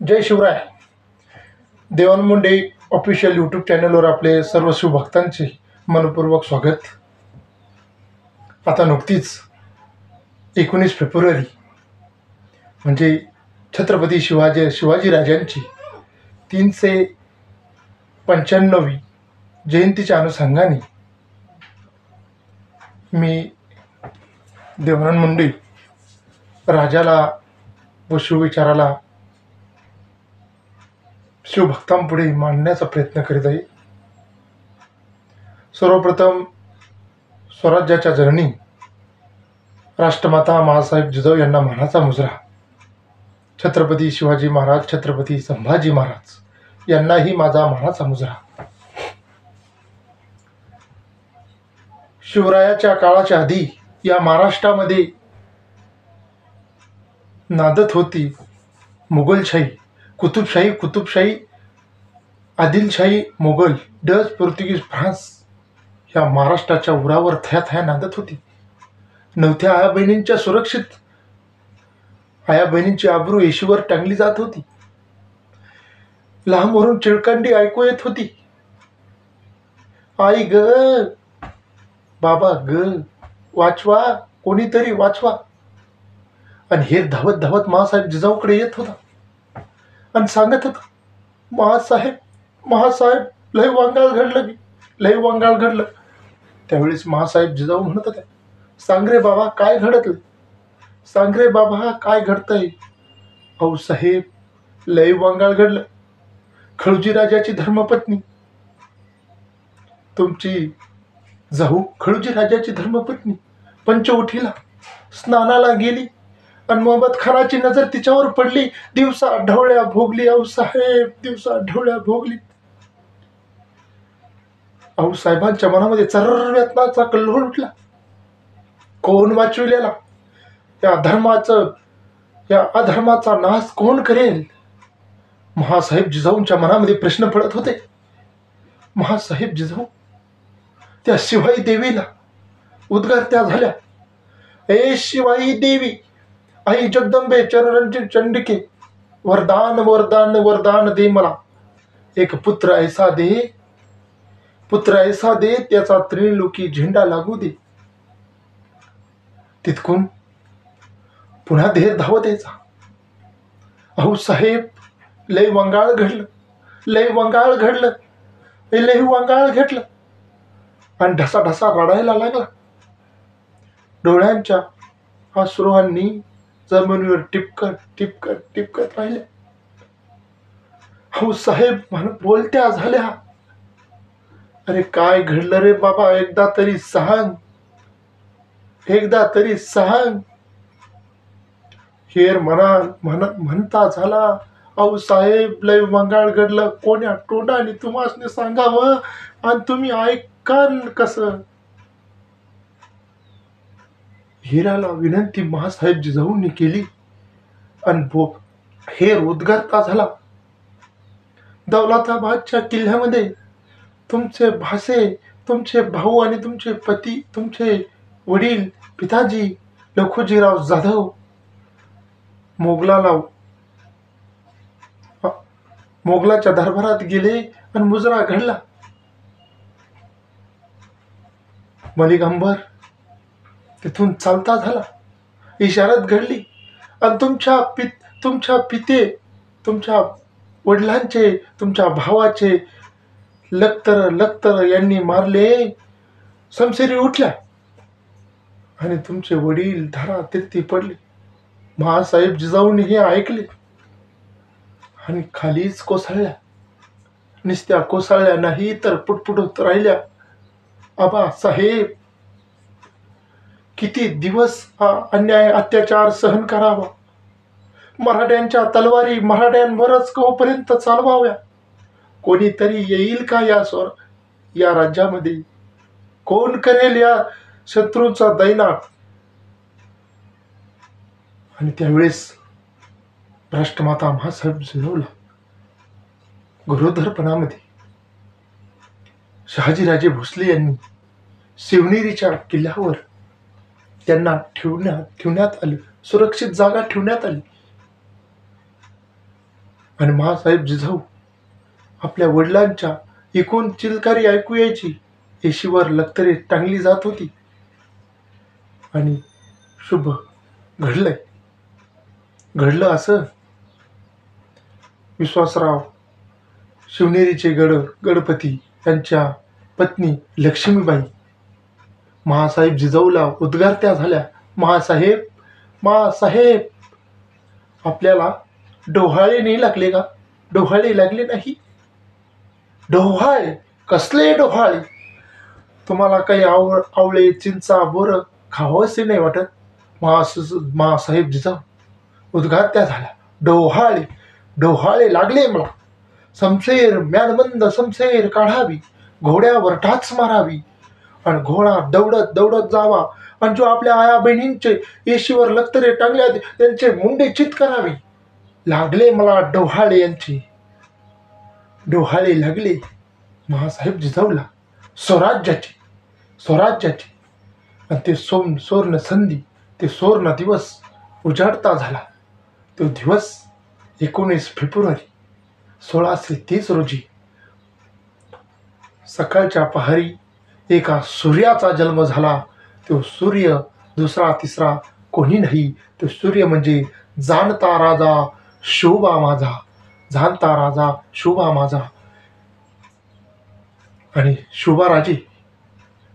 जय Shivray. Devanand Munde official YouTube चॅनलवर आपले सर्व शिवभक्तांचे मनपूर्वक स्वागत. आता नुकतीच 19 फेब्रुवारी म्हणजे छत्रपती शिवाजीराजांची 395वी जयंतीच्या अनुषंगाने मी देवानंद मुंडे राजाला व शिवविचाराला शिवभक्तांपुढे मांडण्याचा प्रयत्न करीत आहे. सर्वप्रथम स्वराज्याच्या जननी राष्ट्रमाता माँसाहेब जिजाऊ यांना मानाचा मुजरा. छत्रपती शिवाजी महाराज, छत्रपती संभाजी महाराज यांनाही माझा मानाचा मुजरा. शिवरायाच्या काळाच्या आधी या महाराष्ट्रामध्ये नादत होती मुघलशाही, कुतुबशाही, आदिलशाही, मोगल, डच, पोर्तुगीज, फ्रान्स ह्या महाराष्ट्राच्या उरावर थया नांदत होती. नवथ्या आया बहिणींच्या सुरक्षित आया बहिणींची आबरू येशीवर टांगली जात होती. लांबवरून चिळकांडी ऐकू येत होती. आई ग, बाबा ग, वाचवा, कोणीतरी वाचवा. आणि हे धावत धावत माँसाहेब जिजाऊकडे येत होता आणि सांगत होता, महासाहेब लय वांगाळ घडलं. त्यावेळेस माँसाहेब जिजाऊ म्हणत होत्या, सांग रे बाबा काय घडतलं, सांग रे बाबा काय घडतंय. अहो साहेब, लय वांगाळ घडलं. खळजी राजाची धर्मपत्नी, तुमची जाऊ खळजी राजाची धर्मपत्नी पंचवटीला स्नानाला गेली आणि मोहम्मद खानाची नजर तिच्यावर पडली. दिवसा ढवळ्या भोगली. अहो साहेब, दिवसा ढवळ्या भोगली. अहो साहेबांच्या मनामध्ये चर्व्यातनाचा कल्लोळ उठला. कोण वाचविलेला या अधर्माचा नाश कोण करेल. महासाहेब जिजाऊंच्या मनामध्ये प्रश्न पडत होते. महासाहेब जिजाऊ त्या शिवाई देवीला उद्गारत्या झाल्या, ए शिवाई देवी, आई जगदंबे चरणची चंडिके, वरदान वरदान वरदान दे मला. एक पुत्र ऐसा दे त्याचा त्रिलोकी झेंडा लागू दे. तितकून पुन्हा देह धावत यायचा. अहो साहेब, लय वांगाळ घडलं आणि ढसा रडायला लागला. डोळ्यांच्या अश्रूंनी जमिनीवर टिपकत राहिल्या. हो साहेब बोलत्या झाल्या, अरे काय घडलं रे बाबा, एकदा तरी सांग. हेर म्हणता झाला, अहो साहेब लय वांगाळ घडलं. कोण्या तोंडाने तुम्हाला सांगावं आणि तुम्ही ऐकाल कसं. हिराला विनंती महासाहेब जिजाऊंनी केली आणि हेर उद्गारता झाला. दौलताबादच्या किल्ल्यामध्ये तुमचे भासे, तुमचे भाऊ आणि तुमचे पती, तुमचे वडील पिताजी लखुजीराव जाधव मोगलाच्या दरबारात गेले आणि मुजरा घडला. मलिकांबर तिथून चालता झाला. इशारत घडली आणि तुमच्या वडिलांचे, तुमच्या भावाचे लखतर यांनी मारले. समशेरी उठल्या आणि तुमचे वडील धारा तिरती पडले. महासाहेब जिजाऊंनी हे ऐकले आणि खालीच कोसळल्या. नुसत्या कोसळल्या नाही तर पुटपुटत राहिल्या. आबा साहेब, किती दिवस हा अन्याय अत्याचार सहन करावा. मराठ्यांच्या तलवारी मराठ्यांवरच कोपर्यंत चालवाव्या. कोणीतरी येईल का या राज्यामध्ये. कोण करेल या शत्रूचा दैनाट. आणि त्यावेळेस राष्ट्रमाता माँसाहेब जिजाऊला गृहधरपणामध्ये शहाजीराजे भोसले यांनी शिवनेरीच्या किल्ल्यावर त्यांना ठेवण्यात आलं. सुरक्षित जागा ठेवण्यात आली. आणि महासाहेब जिजाऊ आपल्या वडिलांच्या एकूण चिलकारी ऐकू यायची. येशीवर लक्तरे टांगली जात होती. आणि शुभ घडलं असं. विश्वासराव शिवनेरीचे गणपती यांच्या पत्नी लक्ष्मीबाई महासाहेब जिजाऊला उद्गारत्या झाल्या, मासाहेब मासाहेब, आपल्याला डोहाळे नाही लागले का? डोहाळे लागले नाही? डोहाळे? कसले डोहाळे? तुम्हाला काही आवळे चिंचा बोर खावंसे नाही वाटत? मासाहेब जिजाऊ उद्गारत्या झाल्या, डोहाळे डोहाळे लागले मला. समशेर म्यानमंद समशेर काढावी, घोड्यावर टाच मारावी, आणि घोडा दौडत दौडत जावा, आणि जो आपल्या आया बहिणींचे येशीवर लक्तरे टांगल्या त्यांचे मुंडे चित करावी. लागले मला डोहाळे यांचे. डोहाळे लागले महासाहेब जिजाऊला स्वराज्याची. आणि ते सुवर्ण संधी, ते सुवर्ण दिवस उजाडता झाला. तो दिवस 19 फेब्रुवारी 1630 रोजी सकाळच्या पहारी एका सूर्याचा जन्म झाला. तो सूर्य दुसरा तिसरा कोणी नाही. तो सूर्य म्हणजे जाणता राजा शोभा माझा, जाणता राजा शोभा माझा. आणि शोभाराजे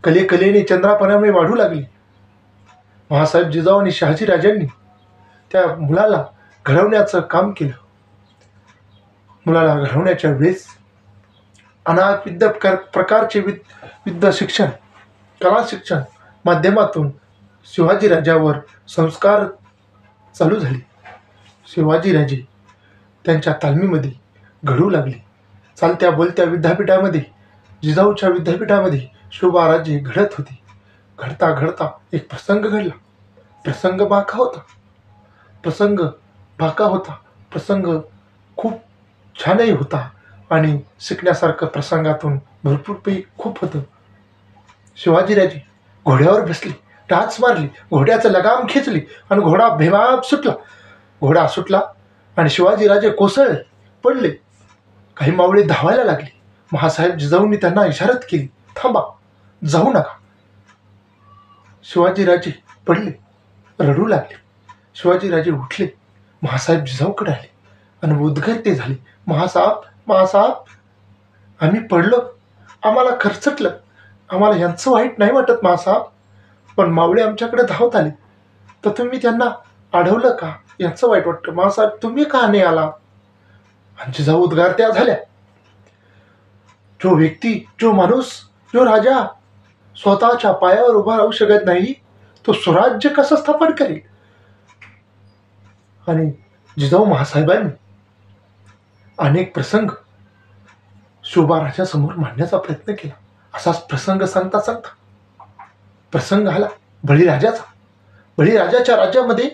कलेने चंद्रापणाने वाढू लागली. महासाहेब जिजाऊ आणि शहाजीराजांनी त्या मुलाला घडवण्याचं काम केलं. मुलाला घडवण्याच्या वेळेस अनाथ विविध प्रकारचे विद्या शिक्षण, कला शिक्षण माध्यमातून शिवाजीराजावर संस्कार चालू झाले. शिवाजीराजे त्यांच्या तालमीमध्ये घडू लागले. चालत्या बोलत्या विद्यापीठामध्ये, जिजाऊच्या विद्यापीठामध्ये शोभाराजे घडत होते. घडता घडता एक प्रसंग घडला. प्रसंग बाका होता. प्रसंग खूप छानही होता आणि शिकण्यासारखं प्रसंगातून भरपूर खूप होतं. शिवाजीराजे घोड्यावर बसले, टाच मारली, घोड्याचं लगाम खेचली आणि घोडा बेमाप सुटला आणि शिवाजीराजे कोसळले, पडले. काही मावळे धावायला लागले. महासाहेब जिजाऊंनी त्यांना इशारत केली, थांबा, जाऊ नका. शिवाजीराजे पडले, रडू लागले. शिवाजीराजे उठले, महासाहेब जिजाऊकडे आले आणि उद्गारते झाले, महासाहेब, आम्ही पडलो, आम्हाला खरचटलं, आम्हाला यांचं वाईट नाही वाटत महासाहेब, पण मावळे आमच्याकडे धावत आले तर तुम्ही त्यांना अडवलं का? यांचं वाईट वाटतं महासाहेब, तुम्ही का नाही आला? आणि जिजाऊ उद्गारत्या झाल्या, जो व्यक्ती, जो माणूस, जो राजा स्वतःच्या पायावर उभा राहू शकत नाही, तो स्वराज्य कसं स्थापन करेल? आणि जिजाऊ महासाहेबांनी अनेक प्रसंग शोभाराजासमोर मांडण्याचा प्रयत्न केला. असाच प्रसंग सांगता प्रसंग आला बळीराजाचा. बळीराजाच्या राज्यामध्ये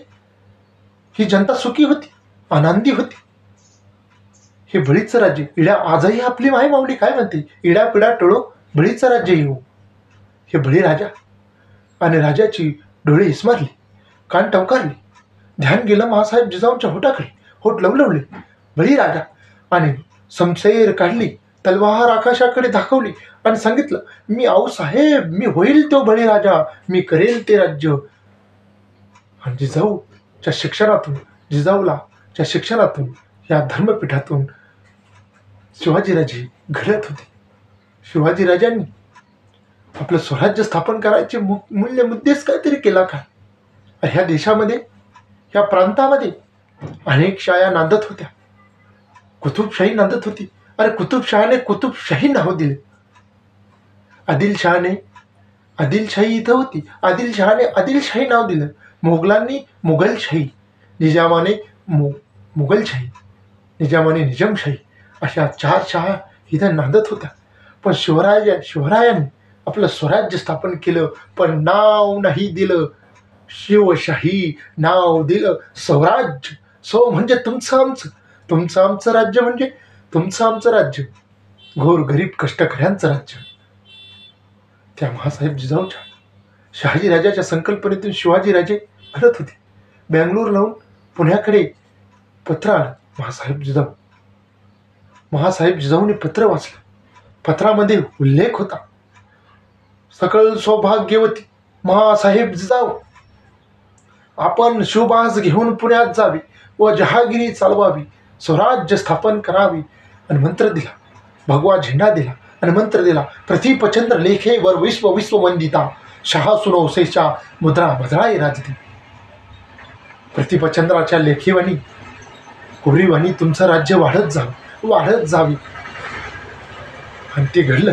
ही जनता सुखी होती, आनंदी होती. हे बळीचं राज्य, आजही आपली माऊली काय म्हणते, इडा पिडा टळो बळीचं राज्य येऊ. हे बळीराजा आणि राजाची डोळे इसमारली, कान टवकारले, ध्यान गेलं महासाहेब जिजाऊंच्या होठाकडे. होठ लवलवले बळीराजा आणि समशेर काढली, तलवार आकाशाकडे दाखवली आणि सांगितलं, मी आऊसाहेब, मी होईल तो बळीराजा, मी करेल ते राज्य. आणि जिजाऊच्या शिक्षणातून या धर्मपीठातून शिवाजीराजे घडत होते. शिवाजीराजांनी आपलं स्वराज्य स्थापन करायचे मुद्देच काहीतरी केला का? ह्या देशामध्ये, ह्या प्रांतामध्ये अनेक शाया नांदत होत्या, कुतुबशाही नांदत होती. अरे कुतुबशहाने कुतुबशाही नाव दिले. आदिलशहाने आदिलशाही इथं होती, आदिलशहाने आदिलशाही नाव दिलं. मोगलांनी मुघलशाही, निजामाने मुघलशाही, निजामाने निजामशाही, अशा 4 शाळा इथं नांदत होत्या. पण शिवरायांनी आपलं स्वराज्य स्थापन केलं, पण नाव नाही दिलं शिवशाही, नाव दिलं स्वराज्य. म्हणजे तुमचं आमचं राज्य, म्हणजे तुमचं आमचं राज्य, घोर गरीब कष्टकऱ्यांचं राज्य. त्या महासाहेब जिजाऊच्या, शहाजीराजाच्या संकल्पनेतून शिवाजीराजे घडत होते. बँगलोर लावून पुण्याकडे पत्र आलं, महासाहेब जिजाऊ महासाहेब जिजाऊने पत्र वाचलं. पत्रामध्ये उल्लेख होता, सकल सौभाग्यवती महासाहेब जिजाऊ, आपण शुभास घेऊन पुण्यात जावी व जहागिरी चालवावी, स्वराज्य स्थापन करावी. आणि मंत्र दिला, भगवा झेंडा दिला आणि मंत्र दिला. प्रतीपचंद्र लेखेवर विश्व विश्ववंदिता, शहा सुनवसेच्या मुद्रा बदळाई राजती. प्रतीपचंद्राच्या लेखीवाणी कोरीवाणी तुमचं राज्य वाढत जावी. आणि ते घडलं.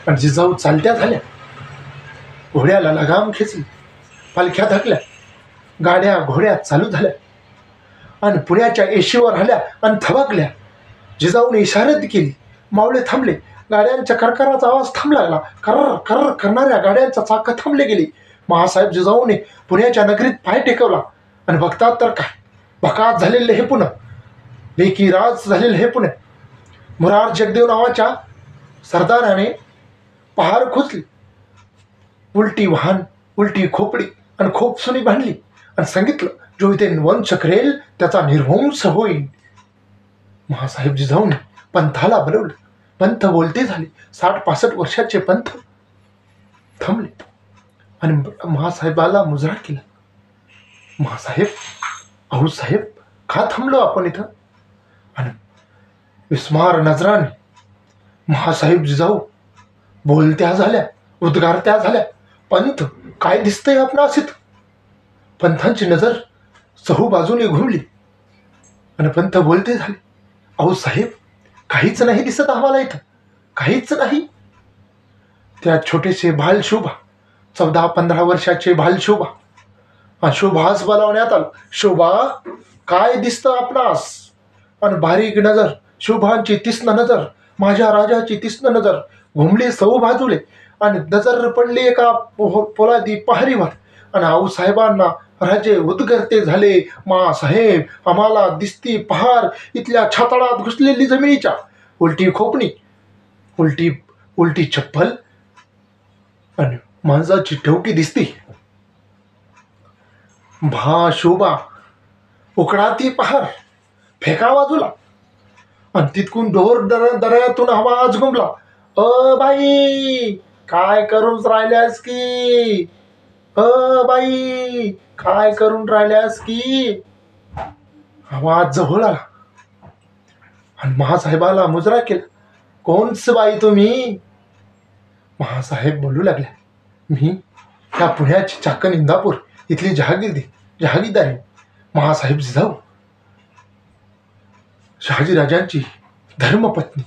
आणि जिजाऊ चालत्या झाल्या, घोड्याला लगाम खेचली, पालख्या धकल्या, गाड्या घोड्या चालू झाल्या आणि पुण्याच्या एशीवर आल्या आणि थबकल्या. जिजाऊने इशारत केली, मावळे थांबले. गाड्यांच्या करकराचा आवाज थांबला लागला. कर्र कर्र करणाऱ्या गाड्यांचा चाक थांबले गेली. महासाहेब जिजाऊने पुण्याच्या नगरीत पाय टेकवला आणि बघतात तर काय, भकात झालेले हे पुणे, लेकी राज झालेले हे पुणे. मुरार जगदेव नावाच्या सरदाराने पहार खोचली, उलटी वाहन, उलटी खोपडी आणि खोपसुनी बांधली आणि सांगितलं, जो इथे वंश करेल त्याचा निर्वंश होईल. महासाहेब जिजाऊने पंथाला बोलवलं. पंथ बोलते झाले. 60-65 वर्षाचे पंथ थांबले आणि महासाहेबाला मुजरा केला. महासाहेब, अहो साहेब, का थांबलो आपण इथं? आणि विस्मार नजराने महासाहेब जिजाऊ बोलत्या झाल्या, उद्गारत्या झाल्या. पंथ, काय दिसतंय आपणास इथं? पंथांची नजर चहू बाजूने घुमली आणि पंथ बोलते झाले, अहो साहेब, काहीच नाही दिसत आम्हाला इथं, काहीच नाही. त्या छोटेसे बाल शोभा, 14-15 वर्षाचे बाल शोभा, शोभास बोलावण्यात आलं. शोभा, काय दिसतं आपणास? आणि बारीक नजर, शोभांची तीक्ष्ण नजर, माझ्या राजाची तीक्ष्ण नजर घुमली सौ बाजूले आणि नजर पडली एका पोलादी पहारीवर. आणि आऊसाहेबांना राजे उद्गरते झाले, मा साहेब, आम्हाला दिसती पहार इथल्या छाताळात घुसलेली जमिनीच्या. उलटी खोपणी, उलटी चप्पल आणि माणसाची ठेवकी दिसती. भा शोभा, उकडाती पहार, फेका बाजूला. आणि तिथकून ढोर दऱ्यातून आवाज घुमला, बाई, काय करून राहिल्यास की? बाई, काय करून राहिल्यास की? आवाज जवळ आला आणि महासाहेबाला मुजरा केला. कोणच बाई तुम्ही? महासाहेब बोलू लागल्या, मी त्या पुण्याची चाकण इंदापूर इथली जहागीरदारी महासाहेब जिजाऊ, शहाजीराजांची धर्मपत्नी.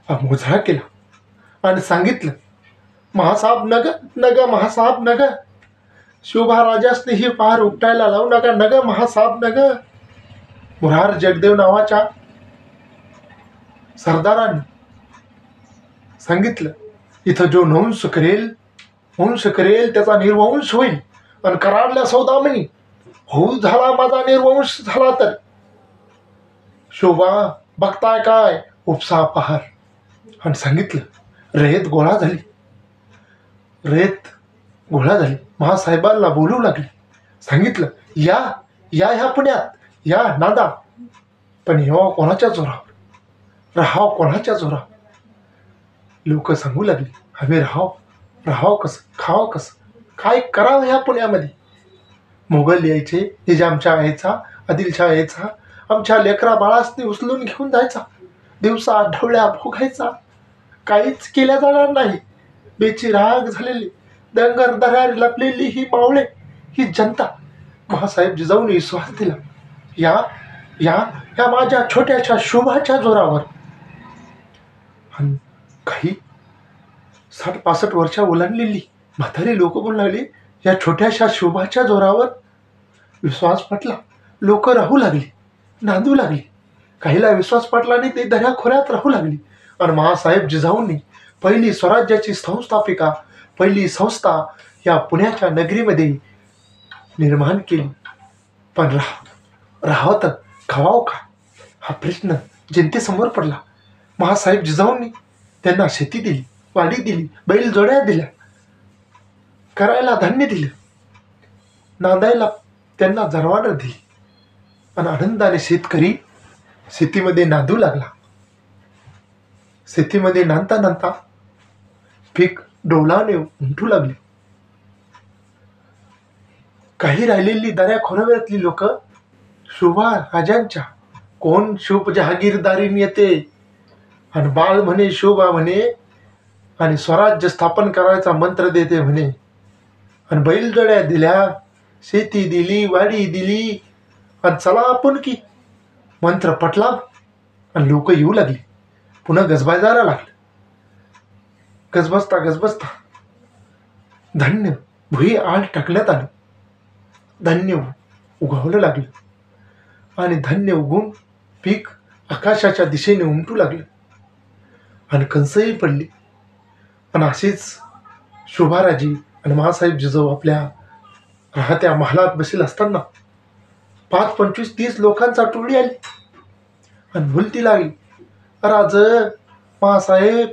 मुजरा केला आणि सांगितलं, महासाहेब नग महासाहेब नग, शोभा राजासने ही पहार उपटायला लावू नका, नग महासाहेब नग. मुरार जगदेव नावाच्या सरदारांनी सांगितलं, इथं जो वंश करेल त्याचा निर्वंश होईल. आणि कराडल्या सौदामणी, होऊ झाला माझा निर्वंश झाला तर. शोभा, बघताय काय? उपसा पहार. आणि सांगितलं, रेत गोळा झाली. महासाहेबांना बोलू लागली. सांगितलं, या ह्या पुण्यात, या नांदा, पण येवा कोणाच्या जोरावर, राहाव कोणाच्या जोरावर. लोक सांगू लागली, आम्ही राहाव कसं, खावं कसं, काय करावं ह्या पुण्यामध्ये? मोगल यायचे, निजामच्या यायचा, आदिलशाह यायचा, आमच्या लेकरा बाळासनी उचलून घेऊन जायचा, दिवसा ढवळ्या भोगायचा, काहीच केल्या जाणार नाही. बेचिराग झालेली, दंगर दऱ्यात लपलेली ही मावळे, ही जनता. महासाहेब जिजाऊने विश्वास दिला, या माझ्या छोट्याशा शोभाच्या जोरावर. आणि काही 60-65 वर्षा ओलांडलेली म्हातारी लोक बोलू लागली, या छोट्याशा शोभाच्या जोरावर विश्वास पटला. लोक राहू लागली, नांदू लागली. काहीला विश्वास पटला आणि ते दऱ्याखोऱ्यात राहू लागली. आणि महासाहेब जिजाऊंनी पहिली स्वराज्याची संस्थापिका, पहिली संस्था या पुण्याच्या नगरीमध्ये निर्माण केली. पण राहावं तर खावावं का, हा प्रश्न जनतेसमोर पडला. महासाहेब जिजाऊंनी त्यांना शेती दिली, वाडी दिली, बैलजोड्या दिल्या, करायला धान्य दिलं, नांदायला त्यांना जरवाडं दिली. आणि आनंदाने शेतकरी शेतीमध्ये नांदू लागला. शेतीमध्ये नांदता नांदता पीक डोलाने उमटू लागले. काही राहिलेली दऱ्या खोऱ्यातली लोक शोभा राजांच्या, कोण शुभ जहागीरदारीने येते आणि बाळ म्हणे शोभा म्हणे आणि स्वराज्य स्थापन करायचा मंत्र देते म्हणे, आणि बैलजोड्या दिल्या, शेती दिली, वाडी दिली, आणि चला आपण की मंत्र पटला. आणि लोक येऊ लागली. पुन्हा गजबाजायला लागले. गजबजता धान्य भुई आड टाकण्यात आलं. धान्य उगवलं लागलं आणि धान्य उगवून पीक आकाशाच्या दिशेने उमटू लागलं आणि कंसही पडली. आणि असेच शोभाराजी आणि माँसाहेब जिजाऊ आपल्या राहत्या महालात बसेल असताना 5, 25, 30 लोकांचा टोळी आली आणि भुलती लागली. राज माँसाहेब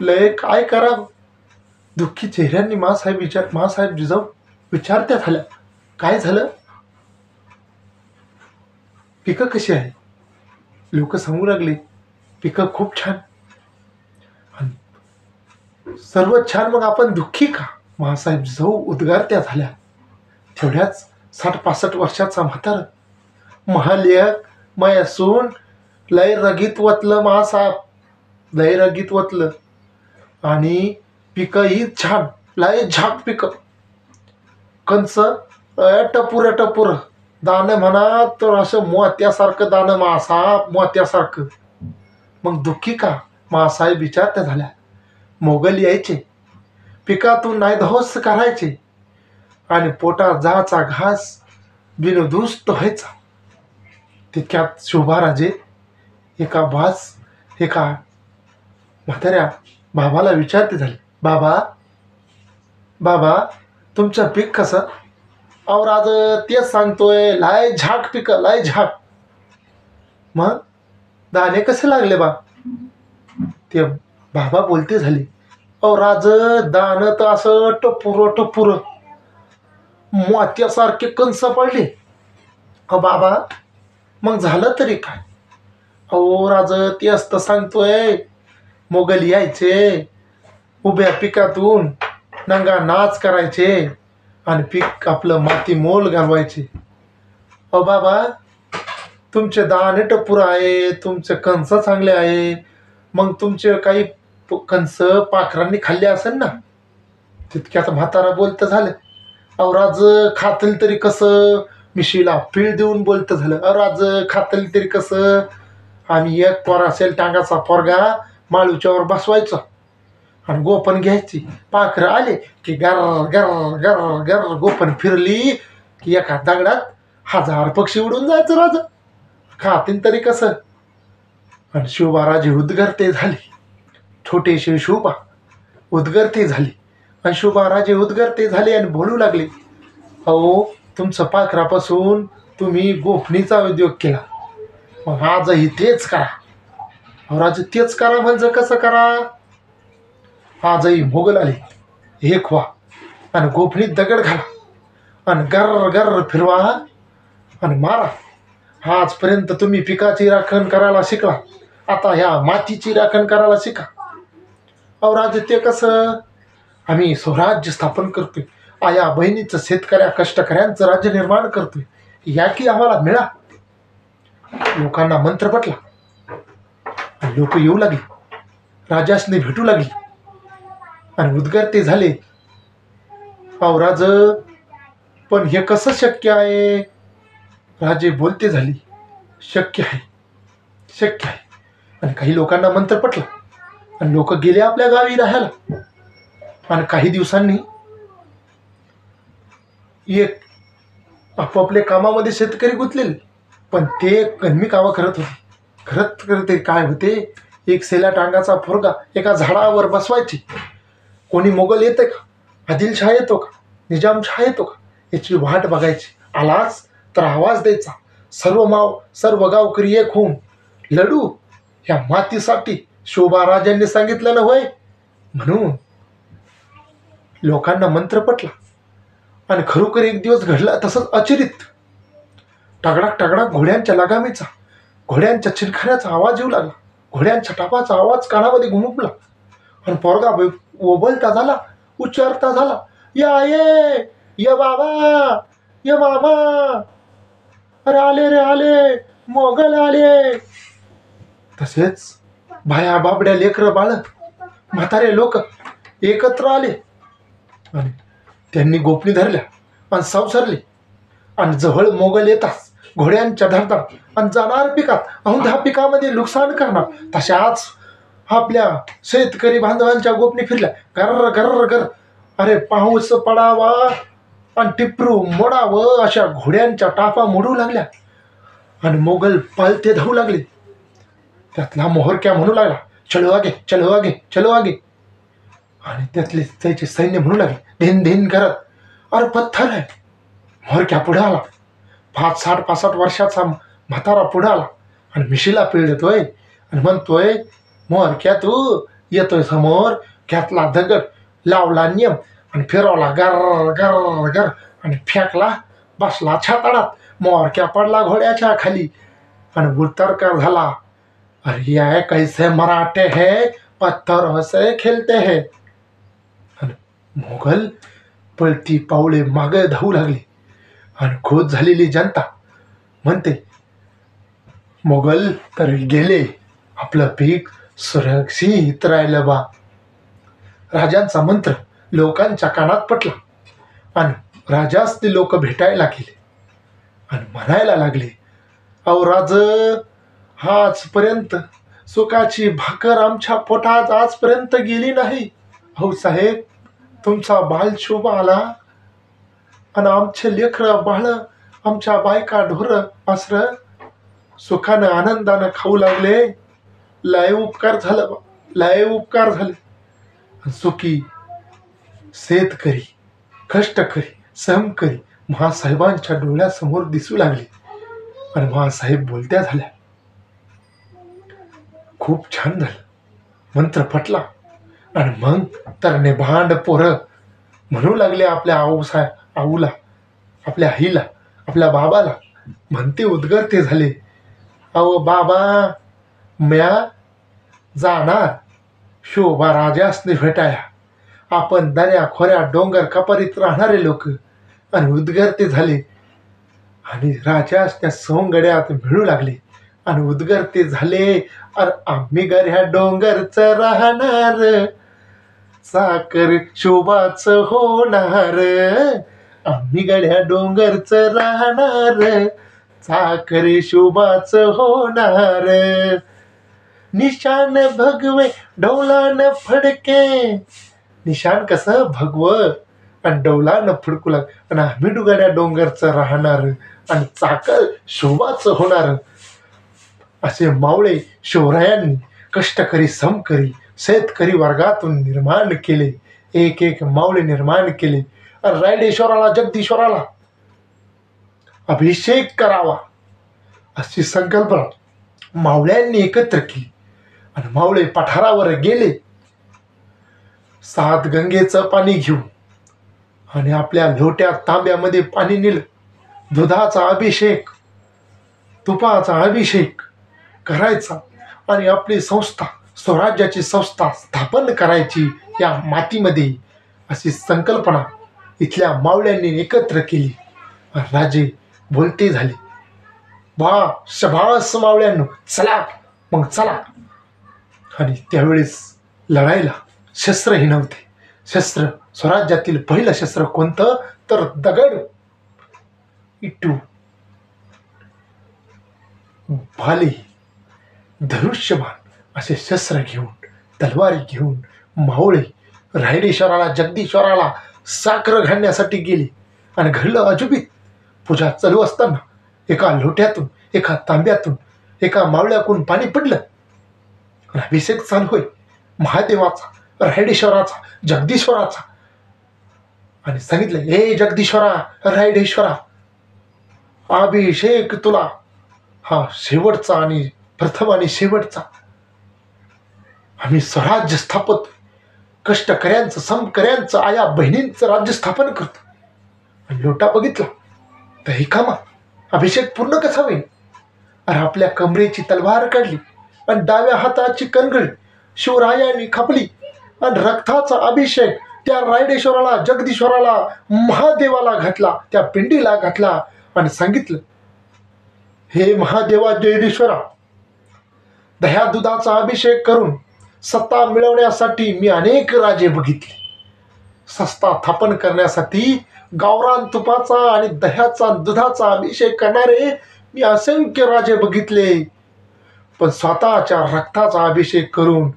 लय काय करावं. दुःखी चेहऱ्यांनी माँसाहेब जिजाऊ विचारत्या झाल्या, काय झालं, पिकं कशी आहे. लोक सांगू लागले, पिकं खूप छान. सर्व छान, मग आपण दुःखी का. माँसाहेब जिजाऊ उद्गारत्या झाल्या. तेवढ्याच 60-65 वर्षाचा म्हातार महालेख माया सून लय रगीत वतलं. माँसाहेब लय रगीत वतलं आणि पिकं ही छान, लय झाक पिकं. कंस टपुर दाणं म्हणा तर असं मोत्यासारखं दाणं माँसाहेब, मोत्यासारखं. मग दुःखी का. माँसाहेब विचारत्या झाल्या. मोगल यायचे, पिकातून नायधोस करायचे आणि पोटात जाचा घास बिनदुस्त व्हायचा. तितक्यात शोभाराजे एका म्हाताऱ्या बाबाला विचारते झाले, बाबा तुमचं पीक कसं. और आज तेच सांगतोय, लाय झाक पिकं, लाय झाक. मग दाणे कसे लागले बा. ते बाबा बोलते झाले, अहो राज दाणं तर असं टपुर मोत्यासारखे कंस पडले. बाबा मग झालं तरी काय. अहो राज ते असतं सांगतोय, मोगल यायचे, उभ्या पिकातून नंगा नाच करायचे आणि पीक आपलं माती मोल घालवायचे. अहो बाबा तुमचे दाणे टपूर आहे, तुमचे कंस चांगले आहे, मग तुमचे काही कंस पाखरांनी खाल्ले असेल ना. तितक्यात म्हातारा बोलतं झालं, अहो राज खातील तरी कसं. मिशीला पीळ देऊन बोलतं झालं, अहो राज खातील तरी कसं. आम्ही एक पोर असेल टांगाचा पोरगा माळूच्यावर बसवायचा आणि गोपन घ्यायची. पाखरं आले की गर गर गर गर गोपन फिरली की एका दगडात 1000 पक्षी उडून जायचं. राज खातील तरी कसं. आणि शोभाराजे उद्गारते झाले. छोटेसे शोभा उद्गारते झाले आणि शोभाराजे उद्गारते झाले आणि बोलू लागले, अहो तुमचं पाखरापासून तुम्ही गोफणीचा उद्योग केला, मग आजही तेच करा. अहो राजे तेच करा म्हणजे कसं करा. आजही मोगल आले, एक व्हा आणि गोफणीत दगड घाला आणि गर्र गर्र फिरवा आणि मारा. आजपर्यंत तुम्ही पिकाची राखण करायला शिकला, आता ह्या मातीची राखण करायला शिका. अहो राजे ते कसं. आम्ही स्वराज्य स्थापन करतोय, आया बहिणीचं शेतकऱ्या कष्टकऱ्यांचं राज्य निर्माण करतोय, या की आम्हाला मिळा. लोकांना मंत्र पटला आणि लोक येऊ लागले, राजासने भेटू लागली आणि उद्गारते झाले, अहो राज पण हे कसं शक्य आहे. राजे बोलते झाली, शक्य आहे. आणि काही लोकांना मंत्र पटला आणि लोक गेले आपल्या गावी राहायला. आणि काही दिवसांनी एक आपापल्या कामामध्ये शेतकरी गुंतलेले, पण ते कलमी कामं करत होते. काय होते, एक सेला टांगाचा फोरगा एका झाडावर बसवायचे. कोणी मोगल येते का, आदिलशाह येतो का, निजामशाह येतो का, याची वाट बघायची. आलाच तर आवाज द्यायचा. सर्व गावकरी एक होऊन लढू ह्या मातीसाठी. शोभाराजांनी सांगितलं ना होय. म्हणून लोकांना मंत्र पटला आणि खरोखर एक दिवस घडला तसंच अचिरित. टगडाक घोड्यांच्या लगामीचा घोड्यांच्या चिलखण्याचा आवाज येऊ लागला, घोड्यांच्या टापाचा आवाज कानामध्ये घुमकला. आणि पोरगा ओबलता झाला, उच्चारता झाला, या ये बाबा, ये मामा, अरे आले रे आले, मोगल आले. तसेच बाया बाबड्या लेकरं बाळ म्हातारे लोक एकत्र आले आणि त्यांनी गोपनी धरल्या आणि सावसरले. आणि जवळ मोगल येताच घोड्यांच्या धरतात आणि जाणार पिकात औंध्या पिकामध्ये नुकसान करणार तशाच आपल्या शेतकरी बांधवांच्या गोपनी फिरल्या. गर गर गर, अरे पाऊस पडावा आणि टिपरू मोडावं अशा घोड्यांच्या टापा मोडू लागल्या. आणि मोगल पालते धावू लागले. त्यातला मोहरक्या म्हणू लागला, चलो आगे चलो आगे चलो आगे. आणि त्यातले त्याचे सैन्य म्हणू लागले धिन धिन करत, अरे पत्थर आहे. मोहरक्या पुढे आला. 65 वर्षाचा म्हातारा पुढे आला आणि मिशीला पिळतोय आणि म्हणतोय, मोहरक्या तू येतोय समोर. घ्यातला दगड लावला नियम आणि फिरवला गर गर गर आणि फेकला, बसला छाताडात. मोहरक्या पडला घोड्याच्या खाली आणि उतरकर झाला, अरे ये कैसे मराठे है, पत्थरों से खेलते है. मोगल पळती पावले मागे धावू लागले. आणि खुश झालेली जनता म्हणते, मोगल तर गेले, आपलं पीक सुरक्षित राहिलं बा. राजांचा मंत्र लोकांच्या कानात पटला आणि राजास ते लोक भेटायला गेले आणि म्हणायला लागले, अहो राज, आजपर्यंत सुखाची भाकर आमच्या पोटात आजपर्यंत गेली नाही. अहो साहेब, तुमचा बाल शुभ आला आणि आमचे लेकरं बाळ, आमच्या बायका ढोर वासर सुखानं आनंदानं खाऊ लागले. लय उपकार झालं, लय उपकार झाले. सुखी शेतकरी, कष्टकरी, सहमकरी महासाहेबांच्या डोळ्यासमोर दिसू लागले आणि महासाहेब बोलत्या झाल्या. खूप छान झालं, मंत्र पटला. आणि मग तरणे भांड पोरं म्हणू लागले आपल्या आऊला, आपल्या आईला, आपल्या बाबाला. म्हणते उद्गरते झाले, अहो बाबा, म्या जाणार शोभा राजासने भेटाया. आपण दऱ्या खोऱ्या डोंगर कपारीत राहणारे लोक. आणि उद्गरते झाले आणि राजास त्या सोंगड्यात मिळू लागले आणि उद्गरते झाले, अरे आम्ही गऱ्या डोंगरच राहणार, साखर शोभाच होणार. आम्ही गड्या डोंगरच राहणार, साखर शोभाच होणार. निशान भगवे डौलान फडके, निशान कसं भगव आणि डौलानं फडकू लाग. आणि आम्ही गड्या डोंगरच राहणार आणि चाकर शोभाच होणार. असे मावळे शिवरायांनी कष्टकरी, समकरी, शेतकरी वर्गातून निर्माण केले. एक एक मावळे निर्माण केले. रायडेश्वराला, जगदीश्वराला अभिषेक करावा अशी संकल्पना मावळ्यांनी एकत्र केली. आणि मावळे पठारावर गेले 7 गंगेचं पाणी घेऊन आणि आपल्या लोट्या तांब्यामध्ये पाणी नेलं. दुधाचा अभिषेक, तुपाचा अभिषेक करायचा आणि आपली संस्था, स्वराज्याची संस्था स्थापन करायची या मातीमध्ये अशी संकल्पना इथल्या मावळ्यांनी एकत्र केली. राजे बोलते झाले, वा शबास मावळ्यांनो, चला मग चला. आणि त्यावेळेस लढायला शस्त्रही नव्हते. शस्त्र, स्वराज्यातील पहिलं शस्त्र कोणतं तर दगड, इटू, भाले, धनुष्यबाण असे शस्त्र घेऊन, तलवारी घेऊन मावळे रायडेश्वराला, जगदीश्वराला साखर घालण्यासाठी गेले. आणि घडलं अजुबीत. पूजा चालू असताना एका लोट्यातून, एका तांब्यातून, एका मावळ्याकडून पाणी पडलं. अभिषेक चालू होय महादेवाचा, रायडेश्वराचा, जगदीश्वराचा. आणि सांगितलं, हे जगदीश्वरा, रायडेश्वरा, अभिषेक तुला, हा शेवटचा आणि प्रथम आणि शेवटचा. आम्ही स्वराज्य स्थापत, कष्टकऱ्यांचं, समकऱ्यांचं, आया बहिणींचं राज्य स्थापन करतो. आणि लोटा बघितला तर रिकामा. अभिषेक पूर्ण कसा होईल? आणि आपल्या कमरेची तलवार काढली आणि डाव्या हाताची कणगळी शिवरायांनी खपली आणि रक्ताचा अभिषेक त्या रायडेश्वराला, जगदीश्वराला, महादेवाला घातला, त्या पिंडीला घातला आणि सांगितलं, हे महादेवा जगदीश्वरा, दह्या दुधाचा अभिषेक करून सत्ता मिळवण्यासाठी मी अनेक राजे बघितले, सत्ता स्थापन करण्यासाठी गावरान तुपाचा आणि दह्याचा दुधाचा अभिषेक करणारे मी असंख्य राजे बघितले, पण स्वतःच्या रक्ताचा अभिषेक करून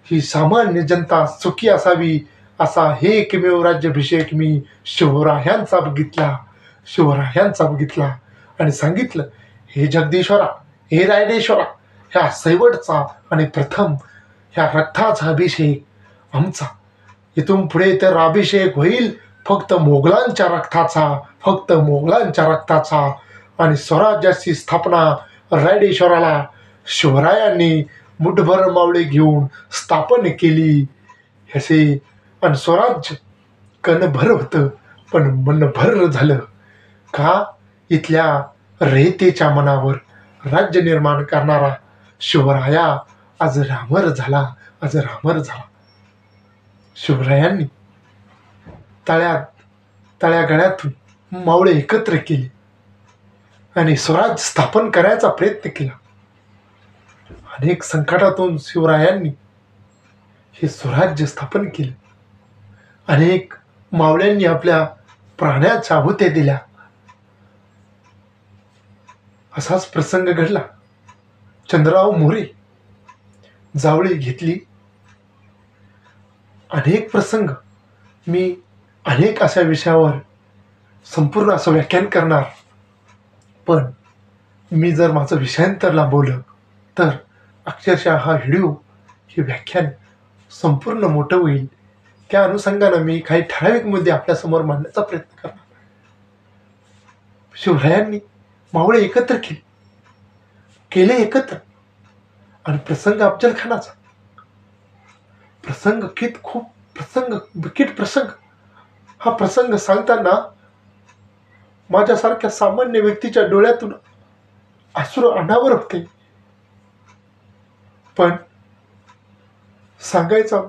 ही सामान्य जनता सुखी असावी असा हे एकमेव राज्याभिषेक मी शिवरायांचा बघितला आणि सांगितलं, हे जगदीश्वरा, हे रायडेश्वरा, ह्या शेवटचा आणि प्रथम ह्या रक्ताचा अभिषेक आमचा. इथून पुढे तर अभिषेक होईल फक्त मोगलांच्या रक्ताचा आणि स्वराज्याची स्थापना रायडेश्वराला शिवरायांनी मुठभर मावळे घेऊन स्थापन केली. ह्याचे आणि स्वराज्य कणभर होतं पण मनभर झालं का? इथल्या रयतेच्या मनावर राज्य निर्माण करणारा शिवराया आज रामर झाला. शिवरायांनी तळ्यागळ्यातून मावळे एकत्र केले आणि स्वराज्य स्थापन करायचा प्रयत्न केला. अनेक संकटातून शिवरायांनी हे स्वराज्य स्थापन केलं. अनेक मावळ्यांनी आपल्या प्राण्याच्या आहुत्या दिल्या. असाच प्रसंग घडला. चंद्रराव मोरे जावळी घेतली. अनेक प्रसंग मी अनेक अशा विषयावर संपूर्ण असं व्याख्यान करणार, पण मी जर माझं विषयांतर लांबवलं तर अक्षरशः हा व्हिडिओ, हे व्याख्यान संपूर्ण मोठं होईल. त्या अनुषंगानं मी काही ठराविक मुद्दे आपल्यासमोर मांडण्याचा प्रयत्न करणार. शिवरायांनी मावळे एकत्र केले एकत्र आणि प्रसंग अफजल खानाचा बिकट प्रसंग. हा प्रसंग सांगताना माझ्यासारख्या सामान्य व्यक्तीच्या डोळ्यातून अश्रू अनावर होते, पण सांगायचा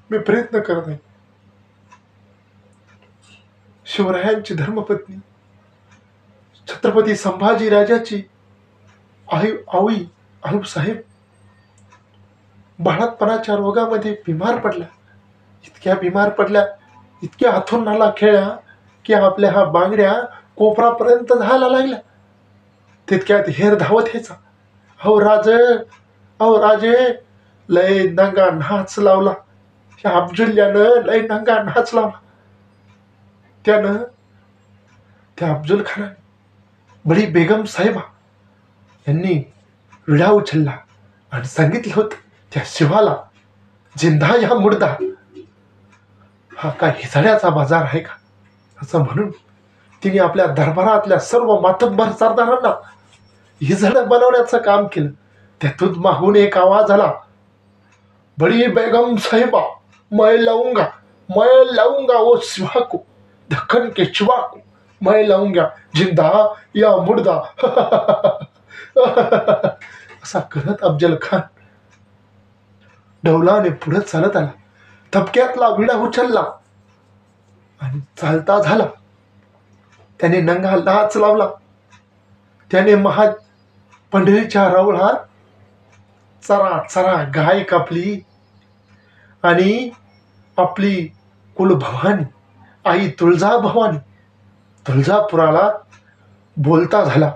मी प्रयत्न करत आहे. शिवरायांची धर्मपत्नी छत्रपती संभाजी राजाची आई साहेब बाळातपणाच्या रोगामध्ये इतक्या बिमार पडल्या, इतक्या हाथून खेळल्या की आपल्या हा बांगड्या कोपरापर्यंत झाला लागल्या. तितक्यात हेर धावत यायचा, अहो राजे, लय नंगा नाच लावला. ह्या अफजुल्यानं लय नंगा नाच लावला. त्यानं त्या अफजुल खानाने बडी बेगम साहेबा यांनी विडा उचलला आणि सांगितलं होतं त्या शिवाला, जिंदा या मुर्दा, हा काय हिजड्याचा बाजार आहे का, असं म्हणून तिने आपल्या दरबारातल्या सर्व मातब्बर सरदारांना हिजडं बनवण्याचं काम केलं. त्यातून मागून एक आवाज आला, बडी बेगम साहेबा, मैं लाऊंगा वो शिवा को, दक्कन के शिवा को मैं लाऊंगा, जिंदा या मुर्दा. असा करत अफजल खान डौलाने पुढे चालत आला. थपक्यातला विडा उचलला आणि चालता झाला. त्याने नंगा नाच लावला. त्याने पंढरीच्या रवळात चरा गाय कापली आणि आपली कुलभवानी आई तुळजापुराला बोलता झाला,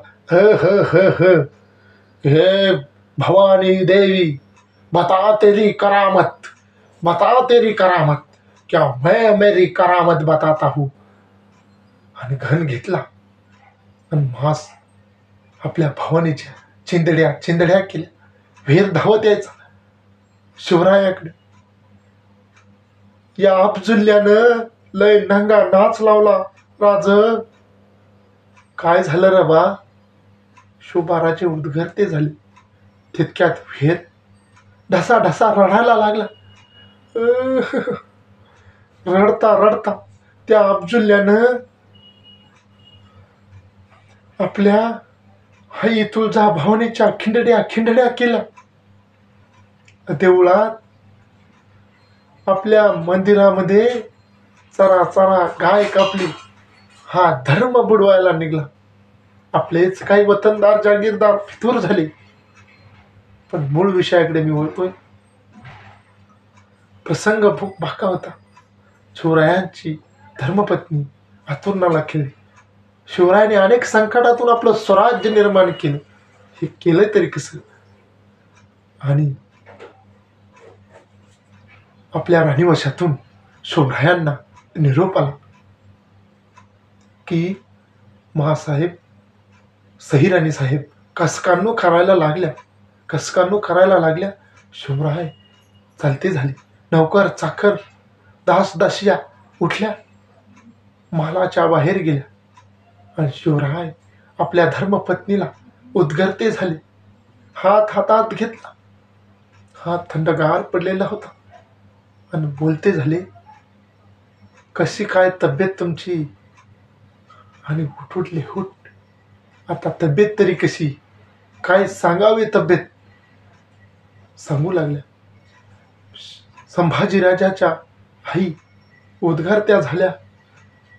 हे भवानी देवी, बता तेरी करामत, क्या मैं मेरी करामत बताता हूँ. आणि घन घेतला आणि मास आपल्या भवानीच्या चिंदड्या केल्या. वीर धावत यायचा शिवरायाकडे. या अफजुल्यानं लय नंगा नाच लावला. राज, काय झालं रे बा? शिवबाराचे उद्गारते झाले. तितक्यात वीर ढसा रडायला लागला. रडता त्या अफजुल्यानं आपल्या आई तुळजा भावनेच्या खिंडड्या खिंडड्या केल्या. देवळात आपल्या मंदिरामध्ये चरा चरा गाय कापली. हा धर्म बुडवायला निघला. आपलेच काही वतनदार जागीरदार फितूर झाले. पण मूळ विषयाकडे मी वळतोय. प्रसंग भूक भाका होता. शिवरायांची धर्मपत्नी आतुरणाला खेळली. शिवरायाने अनेक संकटातून आपलं स्वराज्य निर्माण केलं. हे केलं तरी कसं? आणि आपल्या राणीवशातून शिवरायांना निरोप आला की महासाहेब सहीराणी साहेब कसकांनो करायला लागल्या. शिवराय चालते झाले. नौकर चाकर दास दासिया उठल्या, महालाच्या बाहेर गेल्या. आणि शिवराय आपल्या धर्मपत्नीला उद्गरते झाले. हात हातात घेतला. हात थंडगार पडलेला होता आणि बोलते झाले, कशी काय तब्येत तुमची? आणि उठले हुट. आता तब्येत तरी कशी? काय सांगावे तब्येत? सांगू लागल्या. संभाजीराजाच्या आई उद्गारत्या झाल्या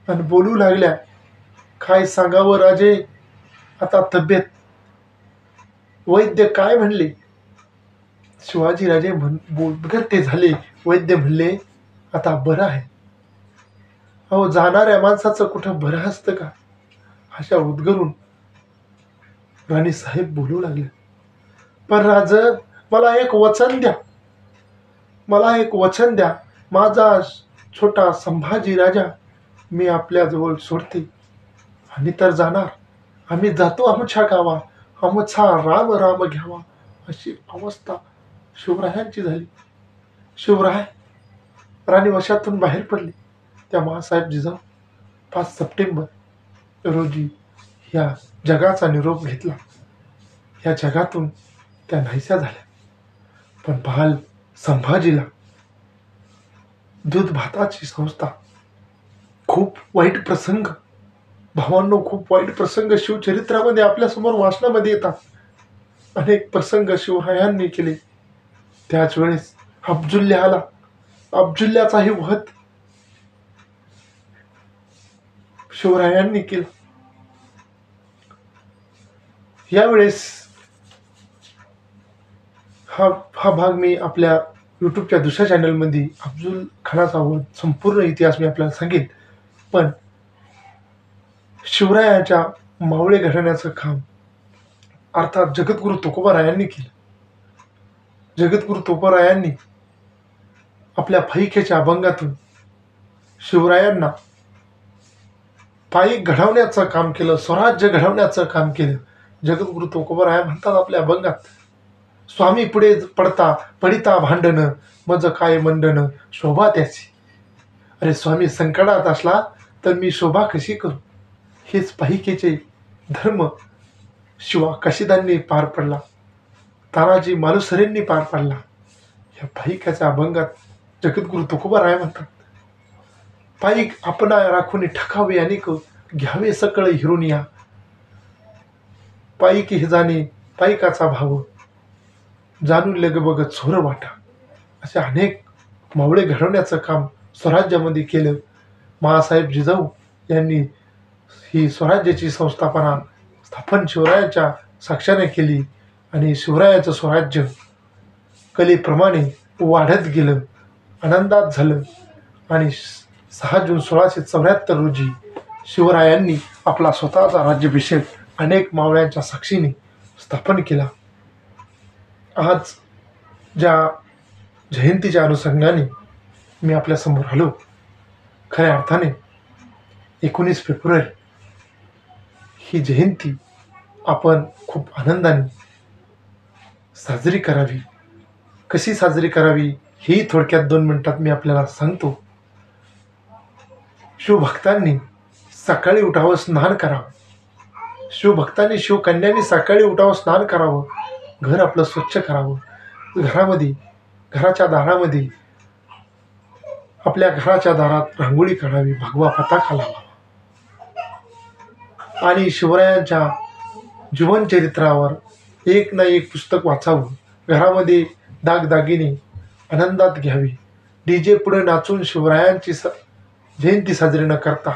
आणि बोलू लागल्या, काय सांगावं राजे आता तब्येत? वैद्य काय म्हणले? शिवाजीराजे उद्गारते झाले. वैद्य म्हणले, आता बरं आहे. अहो जाणाऱ्या माणसाचं कुठं बरं असतं का? अशा उद्गरून राणीसाहेब बोलू लागले, पण राज मला एक वचन द्या. माझा छोटा संभाजी राजा मी आपल्याजवळ सोडते आणि तर जाणार. आम्ही जातो आमच्या गावा. आमचा राम राम घ्यावा. अशी अवस्था शिवरायांची झाली. शिवराय राणीवशातून बाहेर पडले. त्या महासाहेब जिजाऊ 5 सप्टेंबर रोजी या जगाचा निरोप घेतला. या जगातून त्या नाहीशा झाल्या. पण बाल संभाजीला दूध भाताची संस्था, खूप वाईट प्रसंग भावांनो, खूप वाईट प्रसंग शिवचरित्रामध्ये आपल्यासमोर वाचनामध्ये येतात. अनेक प्रसंग शिवरायांनी केले. त्याच वेळेस अब्जुल्ल्या आला. अब्जुल्ल्याचाही वध शिवरायांनी केला. यावेळेस हा भाग मी आपल्या यूट्यूबच्या दुसऱ्या चॅनलमध्ये अफजल खानाचा वध संपूर्ण इतिहास मी आपल्याला सांगेन. पण शिवरायाच्या मावळे घराण्याचं काम अर्थात जगद्गुरू तुकोबारायांनी केलं. जगद्गुरू तुकोबारायांनी आपल्या फैखेच्या अभंगातून शिवरायांना पायी घडवण्याचं काम केलं, स्वराज्य घडवण्याचं काम केलं. जगद्गुरू तुकोबाराया म्हणतात आपल्या अभंगात, स्वामी पुढे पडिता भांडण, मज काय मंडन शोभा त्याची. अरे स्वामी संकटात असला तर मी शोभा कशी करू? हेच पाहिकेचे धर्म शिवा काशीदांनी पार पडला, तानाजी मालुसरेंनी पार पाडला. या पाहिक्याच्या अभंगात जगद्गुरू तुकोबाराय म्हणतात, पाईक आपणा राखून ठकावे अनेक, घ्यावे सकळ हिरून या. पाईक हे जाणे पाईकाचा भाव, जाणून लगबग चोर वाटा. असे अनेक मावळे घडवण्याचं काम स्वराज्यामध्ये केलं. महासाहेब जिजाऊ यांनी ही स्वराज्याची स्थापन शिवरायाच्या साक्षाने केली आणि शिवरायाचं स्वराज्य कलेप्रमाणे वाढत गेलं, आनंदात झालं. आणि 6 जून 1674 रोजी शिवरायांनी आपला स्वतःचा राज्याभिषेक अनेक मावळ्यांच्या साक्षीने स्थापन केला. आज ज्या जयंतीच्या अनुषंगाने मी आपल्यासमोर आलो, खऱ्या अर्थाने 19 फेब्रुवारी ही जयंती आपण खूप आनंदाने साजरी करावी. कशी साजरी करावी ही थोडक्यात 2 मिनिटात मी आपल्याला सांगतो. शिवभक्तांनी सकाळी उठावं, स्नान करावं. शिवभक्तांनी शिवकन्यांनी सकाळी उठावं, स्नान करावं, घर आपलं स्वच्छ करावं. घराच्या दारामध्ये आपल्या घराच्या दारात रांगोळी काढावी, भगवा पताका लावावा आणि शिवरायांच्या जीवनचरित्रावर एक ना एक पुस्तक वाचावं, घरामध्ये दागदागिने आनंदात घ्यावी, डीजे पुढे नाचून शिवरायांची जयंती साजरी न करता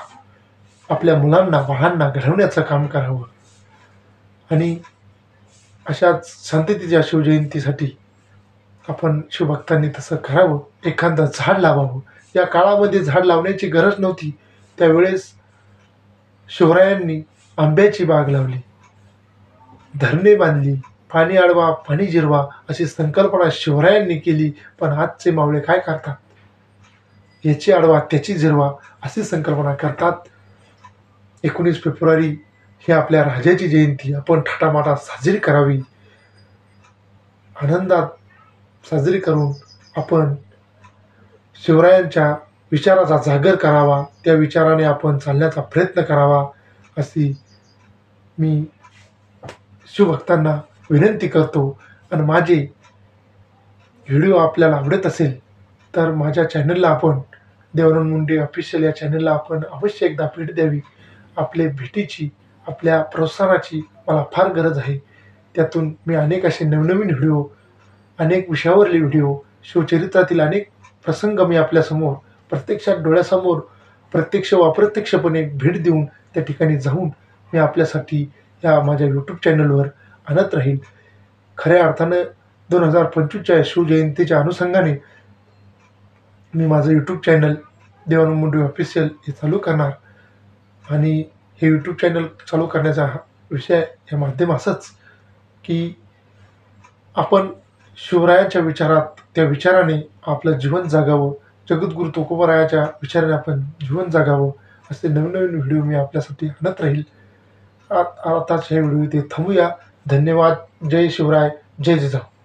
आपल्या मुलांना बाळांना घडवण्याचं काम करावं. आणि अशाच शांततेच्या शिवजयंतीसाठी आपण शिवभक्तांनी तसं करावं. एखादं झाड लावावं. या काळामध्ये झाड लावण्याची गरज नव्हती, त्यावेळेस शिवरायांनी आंब्याची बाग लावली, धरणे बांधली, पाणी अडवा पाणी जिरवा अशी संकल्पना शिवरायांनी केली. पण आजचे मावळे काय करतात? याची अडवा त्याची जिरवा अशी संकल्पना करतात. 19 फेब्रुवारी ही आपल्या राजाची जयंती आपण थाटामाटात साजरी करावी. आनंदात साजरी करून आपण शिवरायांच्या विचाराचा जागर करावा, त्या विचाराने आपण चालण्याचा प्रयत्न करावा अशी मी शिवभक्तांना विनंती करतो. आणि माझे व्हिडिओ आपल्याला आवडत असेल तर माझ्या चॅनलला आपण देवानंद मुंडे ऑफिशियल या चॅनलला आपण अवश्य एकदा भेट द्यावी. आपल्या भेटीची आपल्या प्रोत्साहनाची मला फार गरज आहे. त्यातून मी अनेक असे नवनवीन व्हिडिओ, अनेक विषयावरले व्हिडिओ, शिवचरित्रातील अनेक प्रसंग मी आपल्यासमोर प्रत्यक्षात डोळ्यासमोर प्रत्यक्ष व अप्रत्यक्षपणे भेट देऊन त्या ठिकाणी जाऊन मी आपल्यासाठी या माझ्या यूट्यूब चॅनलवर आणत राहील. खऱ्या अर्थानं 2025च्या शिवजयंतीच्या अनुषंगाने मी माझं YouTube channel Devanand Munde official हे चालू करणार. आणि हे यूट्यूब चॅनल चालू करण्याचा विषय हे माध्यम असंच की आपण शिवरायाच्या विचारात, त्या विचाराने आपलं जीवन जगावं, जगद्गुरू तुकोबारायाच्या विचाराने आपण जीवन जगावं, असे नवीन व्हिडिओ मी आपल्यासाठी आणत राहील. आताच हे व्हिडिओ इथे थांबूया. धन्यवाद. जय शिवराय, जय जिजाऊ.